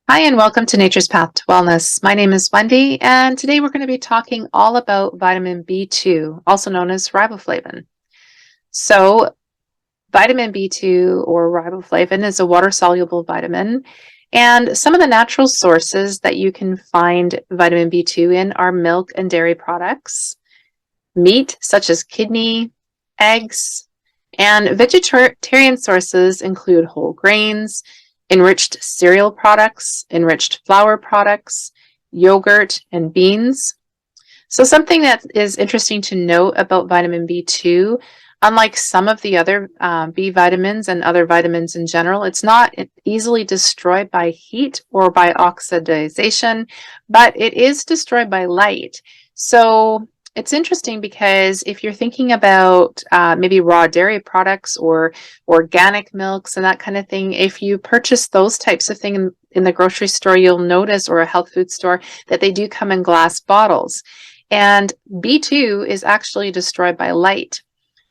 Hi, and welcome to Nature's Path to Wellness. My name is Wendy, and today we're going to be talking all about vitamin B2, also known as riboflavin. So, vitamin B2 or riboflavin is a water-soluble vitamin, and some of the natural sources that you can find vitamin B2 in are milk and dairy products, meat such as kidney, eggs, and vegetarian sources include whole grains, enriched cereal products, enriched flour products, yogurt, and beans. So something that is interesting to note about vitamin B2, unlike some of the other B vitamins and other vitamins in general, it's not easily destroyed by heat or by oxidization, but it is destroyed by light. So it's interesting because if you're thinking about maybe raw dairy products or organic milks and that kind of thing, if you purchase those types of things in the grocery store, you'll notice, or a health food store, that they do come in glass bottles. And B2 is actually destroyed by light.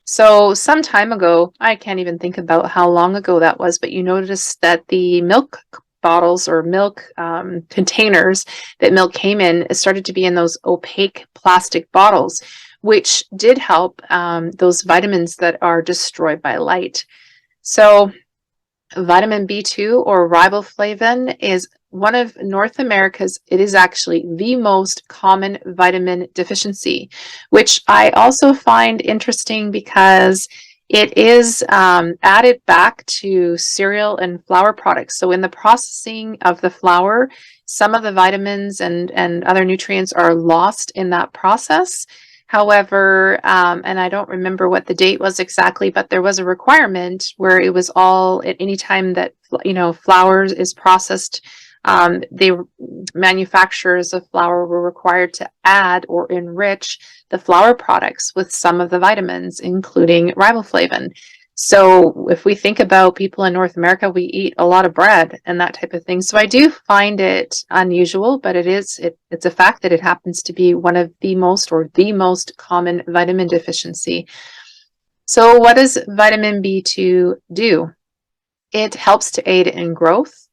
So some time ago, I can't even think about how long ago that was, but you noticed that the milk bottles or milk containers that milk came in started to be in those opaque plastic bottles, which did help those vitamins that are destroyed by light. So vitamin B2 or riboflavin is one of North America's, it is actually the most common vitamin deficiency, which I also find interesting because it is added back to cereal and flour products. So in the processing of the flour, some of the vitamins and other nutrients are lost in that process. However, and I don't remember what the date was exactly, but there was a requirement where it was all at any time that flour is processed, the manufacturers of flour were required to add or enrich the flour products with some of the vitamins, including riboflavin. So if we think about people in North America, we eat a lot of bread and that type of thing. So I do find it unusual, but it's a fact that it happens to be one of the most or the most common vitamin deficiency. So what does vitamin B2 do? It helps to aid in growth.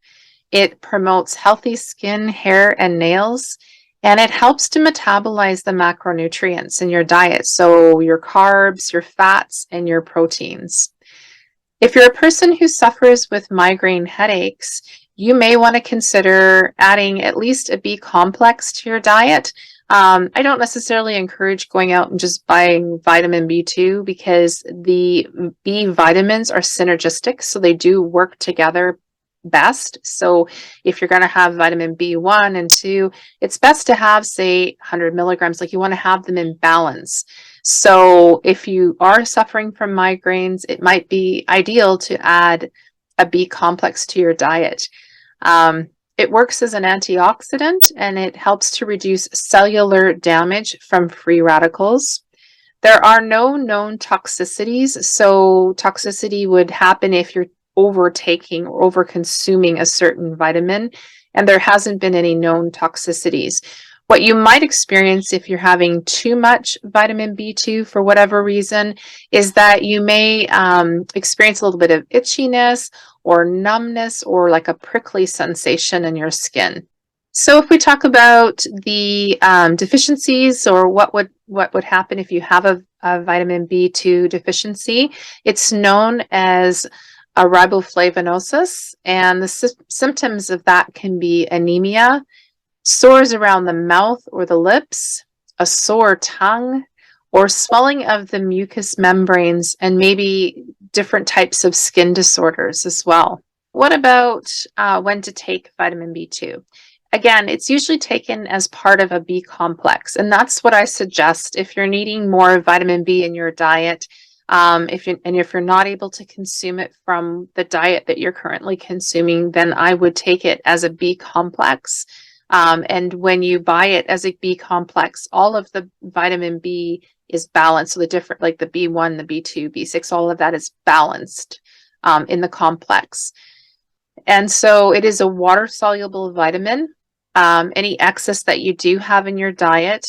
It promotes healthy skin, hair, and nails, and it helps to metabolize the macronutrients in your diet. So your carbs, your fats, and your proteins. If you're a person who suffers with migraine headaches, you may want to consider adding at least a B complex to your diet. I don't necessarily encourage going out and just buying vitamin B2 because the B vitamins are synergistic, so they do work together best. So if you're going to have vitamin B1 and 2, it's best to have, say, 100 milligrams. Like, you want to have them in balance. So if you are suffering from migraines, it might be ideal to add a B complex to your diet. It works as an antioxidant, and it helps to reduce cellular damage from free radicals. There are no known toxicities. So toxicity would happen if you're overtaking or over consuming a certain vitamin, and there hasn't been any known toxicities. What you might experience if you're having too much vitamin B2 for whatever reason is that you may experience a little bit of itchiness or numbness or like a prickly sensation in your skin. So if we talk about the deficiencies, or what would happen if you have a vitamin B2 deficiency, it's known as a riboflavinosis, and the symptoms of that can be anemia, sores around the mouth or the lips, a sore tongue, or swelling of the mucous membranes, and maybe different types of skin disorders as well. What about when to take vitamin B2? Again, it's usually taken as part of a B complex, and that's what I suggest if you're needing more vitamin B in your diet. If you're not able to consume it from the diet that you're currently consuming, then I would take it as a B complex. And when you buy it as a B complex, all of the vitamin B is balanced. So the different, like the B1, the B2, B6, all of that is balanced in the complex. And so it is a water-soluble vitamin. Any excess that you do have in your diet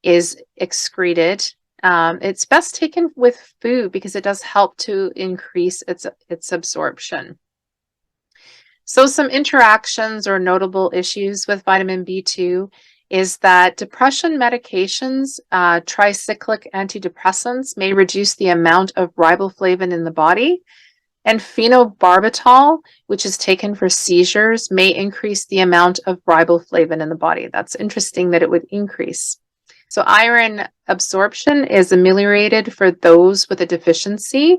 is excreted. It's best taken with food because it does help to increase its absorption. So some interactions or notable issues with vitamin B2 is that depression medications, tricyclic antidepressants, may reduce the amount of riboflavin in the body, and phenobarbital, which is taken for seizures, may increase the amount of riboflavin in the body. That's interesting that it would increase. So iron absorption is ameliorated for those with a deficiency.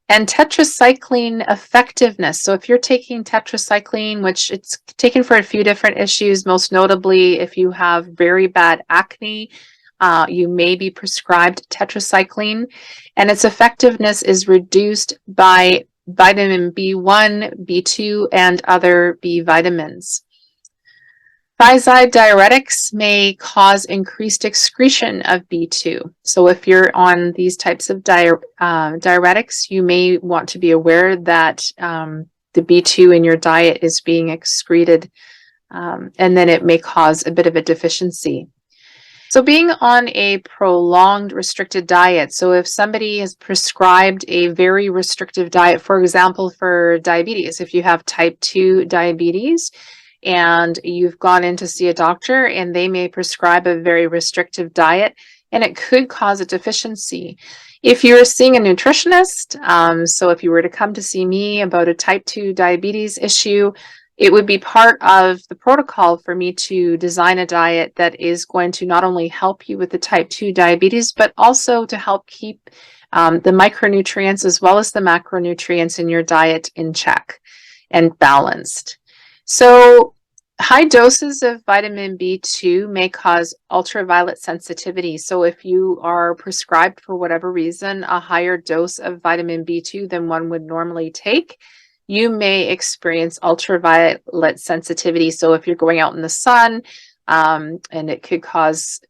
And tetracycline effectiveness. So if you're taking tetracycline, which it's taken for a few different issues, most notably if you have very bad acne, you may be prescribed tetracycline, and its effectiveness is reduced by vitamin B1, B2, and other B vitamins. Thiazide diuretics may cause increased excretion of B2. So if you're on these types of diuretics, you may want to be aware that the B2 in your diet is being excreted, and then it may cause a bit of a deficiency. So being on a prolonged restricted diet, so if somebody is prescribed a very restrictive diet, for example, for diabetes, if you have type 2 diabetes, and you've gone in to see a doctor and they may prescribe a very restrictive diet, and it could cause a deficiency. If you're seeing a nutritionist, so if you were to come to see me about a type 2 diabetes issue, it would be part of the protocol for me to design a diet that is going to not only help you with the type 2 diabetes, but also to help keep the micronutrients as well as the macronutrients in your diet in check and balanced. So high doses of vitamin B2 may cause ultraviolet sensitivity. So if you are prescribed for whatever reason a higher dose of vitamin B2 than one would normally take, you may experience ultraviolet sensitivity. So if you're going out in the sun, and it could cause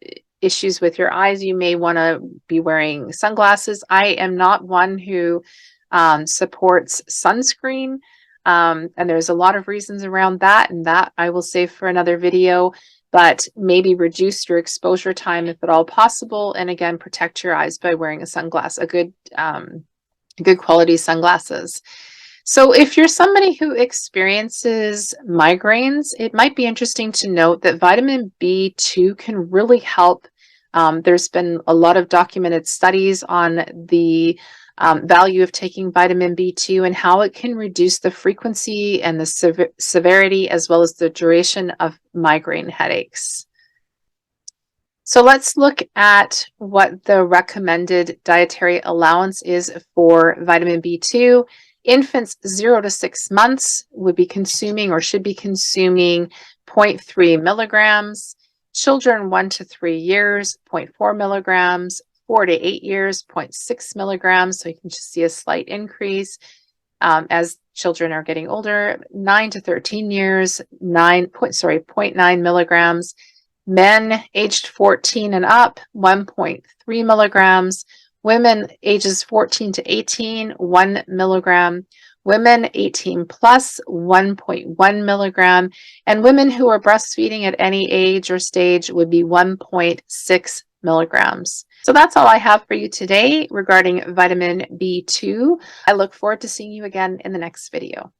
issues with your eyes, you may want to be wearing sunglasses. I am not one who supports sunscreen. And there's a lot of reasons around that, and that I will save for another video, but maybe reduce your exposure time if at all possible. And again, protect your eyes by wearing a sunglass, a good quality sunglasses. So if you're somebody who experiences migraines, it might be interesting to note that vitamin B2 can really help. There's been a lot of documented studies on the value of taking vitamin B2 and how it can reduce the frequency and the severity as well as the duration of migraine headaches. So let's look at what the recommended dietary allowance is for vitamin B2. Infants 0 to 6 months would be consuming or should be consuming 0.3 milligrams. Children 1 to 3 years, 0.4 milligrams. 4 to 8 years, 0.6 milligrams. So you can just see a slight increase as children are getting older. 9 to 13 years, 0.9 milligrams. Men aged 14 and up, 1.3 milligrams. Women ages 14 to 18, 1 milligram. Women 18 plus, 1.1 milligram. And women who are breastfeeding at any age or stage would be 1.6 milligrams. So that's all I have for you today regarding vitamin B2. I look forward to seeing you again in the next video.